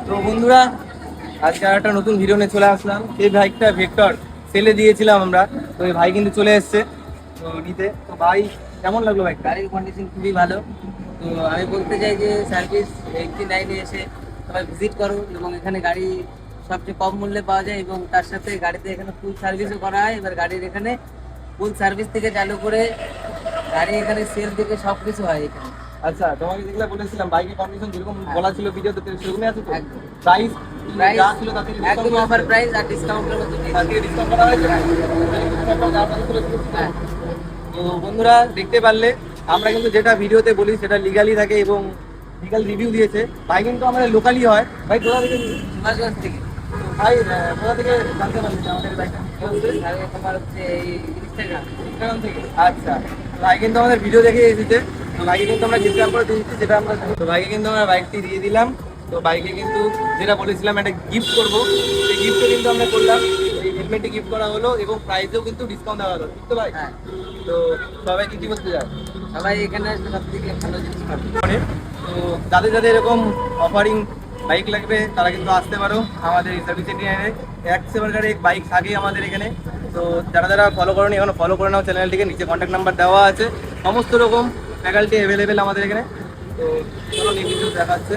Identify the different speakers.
Speaker 1: তো বন্ধুরা, আজকে আর একটা নতুন ভিডিও নিয়ে চলে আসলাম। এই বাইকটা ভেক্টর সেলে দিয়েছিলাম আমরা, তো এই ভাই কিন্তু চলে এসছে তো নিতে। তো ভাই, কেমন লাগলো বাইক?
Speaker 2: গাড়ির কন্ডিশন খুবই ভালো। তো আমি বলতে চাই যে সার্ভিস 89-এ এসে সবাই ভিজিট করো, এবং এখানে গাড়ি সবচেয়ে কম মূল্যে পাওয়া যায়, এবং তার সাথে গাড়িতে এখানে ফুল সার্ভিসও করা হয়। এবার গাড়ির এখানে ফুল সার্ভিস থেকে চালু করে গাড়ি এখানে সেল থেকে সব কিছু হয় এখানে।
Speaker 1: আচ্ছা, তোমাকে যেগুলো বলেছিলাম বাইকের কন্ডিশন যেরকম বলা ছিল ভিডিওতে, সেরকমই আছে তো?
Speaker 2: একদম।
Speaker 1: প্রাইস
Speaker 2: প্রাইস
Speaker 1: যা ছিল তাতে
Speaker 2: একদম অফার প্রাইস আর ডিসকাউন্টের মতো
Speaker 1: ডিসকাউন্ট করা হয়েছে।
Speaker 2: হ্যাঁ।
Speaker 1: তো বন্ধুরা, দেখতে পারলে আমরা কিন্তু যেটা ভিডিওতে বলি সেটা লিগালি থাকে এবং লিগাল রিভিউ দিয়েছে। ভাই কিন্তু আমাদের লোকালি হয়। ভাই কোথা থেকে?
Speaker 2: সুভাষগঞ্জ থেকে।
Speaker 1: তো ভাই কোথা থেকে জানতে পারলি যে আমাদের বাইকটা?
Speaker 2: তোমার হচ্ছে এই
Speaker 1: ইনস্টাগ্রাম থেকে। আচ্ছা, ভাই কিন্তু আমাদের ভিডিও দেখে এসেছে। তো ভাইকে কিন্তু আমরা ডিসকাউন্ট করে দিয়েছি, যেটা আমরা তো ভাইকে কিন্তু আমরা বাইকটি দিয়ে দিলাম। তো বাইকে কিন্তু যেটা বলেছিলাম একটা গিফট করবো, সেই গিফটও কিন্তু আমরা করলাম। এই হেলমেটটি গিফট করা হলো এবং প্রাইসেও কিন্তু ডিসকাউন্ট দেওয়া হলো, ঠিক তো ভাই?
Speaker 2: হ্যাঁ।
Speaker 1: তো সবাই কি বলতে চায়?
Speaker 2: সবাই এখানে সব থেকে ভালো জিনিস পাবে।
Speaker 1: তো যাদের যাদের এরকম অফারিং বাইক লাগবে তারা কিন্তু আসতে পারো আমাদের এই সার্ভিস সেন্টারে। এক বাইক থাকে আমাদের এখানে। তো যারা যারা ফলো করোনি এখনো ফলো করে নাও চ্যানেলটিকে, নিচে কন্ট্যাক্ট নাম্বার দেওয়া আছে। সমস্ত রকম ফ্যাকাল্টি অ্যাভেলেবেল আমাদের এখানে। তো চলো নিয়ে কিছু দেখাচ্ছে।